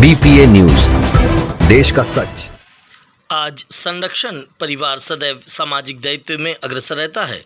BPA news, देश का सच। आज संरक्षण परिवार सदैव सामाजिक दायित्व में अग्रसर रहता है।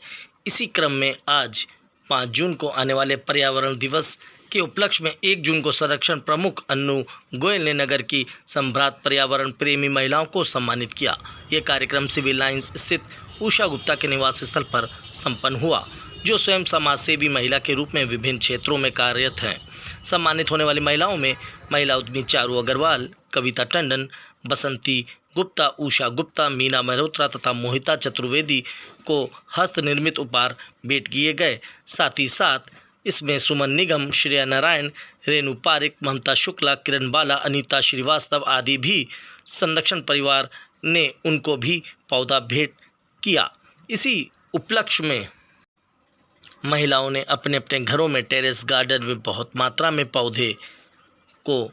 इसी क्रम में आज 5 जून को आने वाले पर्यावरण दिवस के उपलक्ष्य में 1 जून को संरक्षण प्रमुख अन्नू गोयल ने नगर की संभ्रात पर्यावरण प्रेमी महिलाओं को सम्मानित किया। यह कार्यक्रम सिविल लाइंस स्थित उषा गुप्ता के निवास स्थल पर संपन्न हुआ, जो स्वयं समाज सेवी महिला के रूप में विभिन्न क्षेत्रों में कार्यरत हैं। सम्मानित होने वाली महिलाओं में महिला उद्यमी चारू अग्रवाल, कविता टंडन, बसंती गुप्ता, उषा गुप्ता, मीना मल्होत्रा तथा मोहिता चतुर्वेदी को हस्त निर्मित उपहार भेंट किए गए। साथ ही साथ इसमें सुमन निगम, श्रेया नारायण, रेणु पारिक, ममता शुक्ला, किरण बाला, अनीता श्रीवास्तव आदि भी संरक्षण परिवार ने उनको भी पौधा भेंट किया। इसी उपलक्ष्य में महिलाओं ने अपने अपने घरों में टेरेस गार्डन में बहुत मात्रा में पौधे को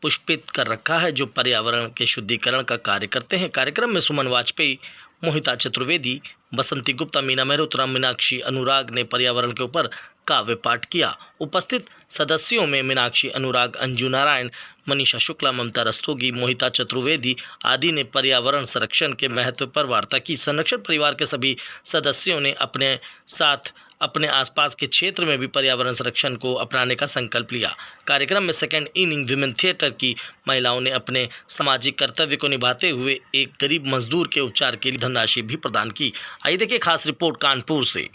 पुष्पित कर रखा है, जो पर्यावरण के शुद्धिकरण का कार्य करते हैं। कार्यक्रम में सुमन वाजपेयी, मोहिता चतुर्वेदी, बसंती गुप्ता, मीना मल्होत्रा, मीनाक्षी अनुराग ने पर्यावरण के ऊपर काव्य पाठ किया। उपस्थित सदस्यों में मीनाक्षी अनुराग, अंजू नारायण, मनीषा शुक्ला, ममता रस्तोगी, मोहिता चतुर्वेदी आदि ने पर्यावरण संरक्षण के महत्व पर वार्ता की। संरक्षण परिवार के सभी सदस्यों ने अपने साथ अपने आसपास के क्षेत्र में भी पर्यावरण संरक्षण को अपनाने का संकल्प लिया। कार्यक्रम में सेकेंड इनिंग विमेन थिएटर की महिलाओं ने अपने सामाजिक कर्तव्य को निभाते हुए एक गरीब मजदूर के उपचार के लिए धनराशि भी प्रदान की। आइए देखिए खास रिपोर्ट कानपुर से।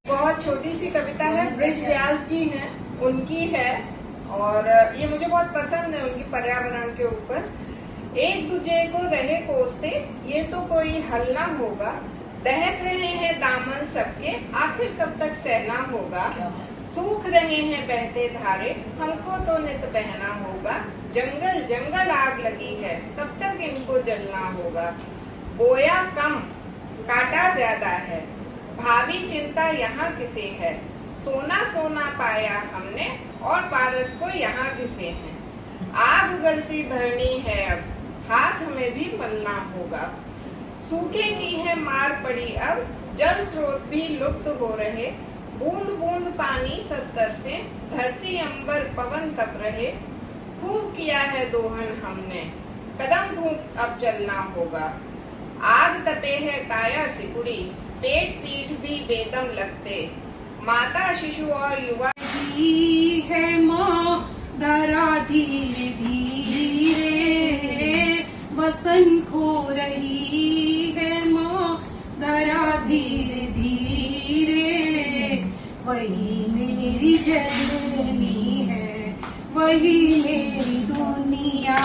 बहुत छोटी सी कविता है, ब्रिज व्यास जी हैं, उनकी है और ये मुझे बहुत पसंद है। उनकी पर्यावरण के ऊपर, एक दूजे को रहे कोसते, ये तो कोई हल ना होगा। दहक रहे हैं दामन सबके, आखिर कब तक सहना होगा। सूख रहे हैं बहते धारे, हमको तो नित बहना होगा। जंगल जंगल आग लगी है, कब तक इनको जलना होगा। बोया कम काटा ज्यादा है, भावी चिंता यहाँ किसे है। सोना सोना पाया हमने और पारस को यहाँ घिसे हैं। आग उगलती धरनी है अब, हाथ हमें भी मलना होगा। सूखे की है मार पड़ी अब, जल स्रोत भी लुप्त हो रहे। बूंद बूंद पानी सब तरसे, धरती अंबर पवन तप रहे। खूब किया है दोहन हमने, कदम फूंक अब चलना होगा। आग तपे है काया सिकुड़ी, पेट पीठ भी बेदम लगते। माता शिशु और युवा है माँ दरा धीरे धीरे, बसन खो रही है माँ दरा धीरे धीरे। वही मेरी जननी है, वही मेरी दुनिया,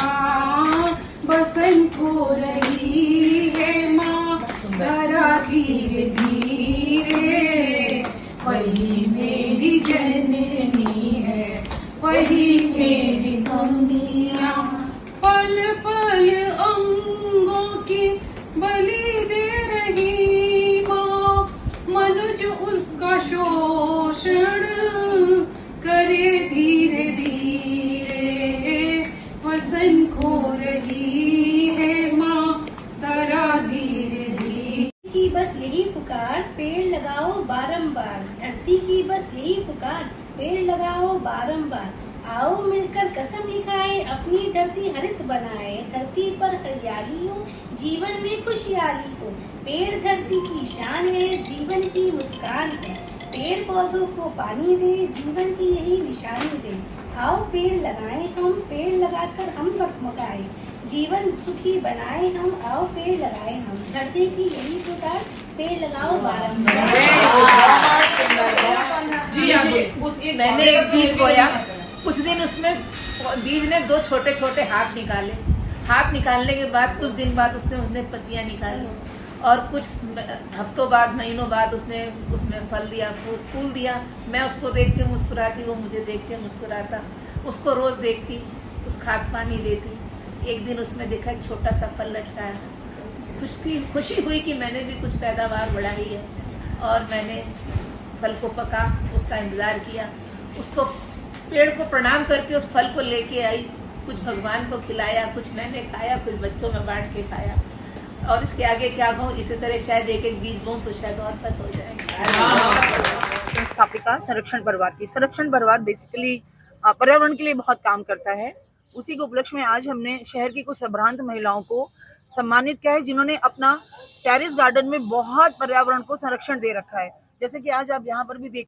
बसन खो रही है माँ दरा धीरे धीरे। वही मेरी जननी है, वही मेरी दुनिया। पल पल अंगों की बलि दे रही माँ, मनुज उसका शोषण करे धीरे धीरे। वसन खो रही है माँ दरा धीरे धीरे। की बस यही पुकार, पेड़ लगाओ बारंबार। धरती की बस यही पुकार, पेड़ लगाओ बारंबार। आओ मिलकर कसम खाए, अपनी धरती हरित बनाए। धरती पर हरियाली हो, जीवन में खुशहाली हो। पेड़ धरती की शान है, जीवन की मुस्कान है। पेड़ पौधों को पानी दे, जीवन की यही निशानी दे। आओ पेड़ लगाएं हम, पेड़ लगाकर हम मगमगाए। जीवन सुखी बनाए हम, आओ पेड़ लगाए हम। धरती की यही पुकार, पेड़ लगाओ बारंबार। जी, मैंने एक बीज बोया, कुछ दिन उसमें बीज ने 2 छोटे छोटे हाथ निकाले। हाथ निकालने के बाद कुछ दिन बाद उसने पत्तियां निकाली और कुछ हफ्तों बाद, महीनों बाद उसमें फल दिया, फूल दिया। मैं उसको देख के मुस्कुराती, वो मुझे देख के मुस्कुराता। उसको रोज देखती, उस खाद पानी देती। एक दिन उसमें देखा एक छोटा सा फल लटका है। खुशी हुई कि मैंने भी कुछ पैदावार बढ़ाई है और मैंने फल को पका, उसका इंतजार किया। उसको पेड़ को प्रणाम करके उस फल को लेके आई, कुछ भगवान को खिलाया, कुछ मैंने खाया, कुछ बच्चों में बांट के खाया। और इसके आगे क्या कहूँ, इसी तरह शायद एक एक बीज बोऊं तो शायद और तक हो जाएगा। संस्थापिका संरक्षण परिवार की। संरक्षण परिवार बेसिकली पर्यावरण के लिए बहुत काम करता है उसी के उपलक्ष्य में आज हमने शहर की कुछ संभ्रांत महिलाओं को सम्मानित किया है, जिन्होंने अपना टेरेस गार्डन में बहुत पर्यावरण को संरक्षण दे रखा है। जैसे कि आज आप यहाँ पर भी देख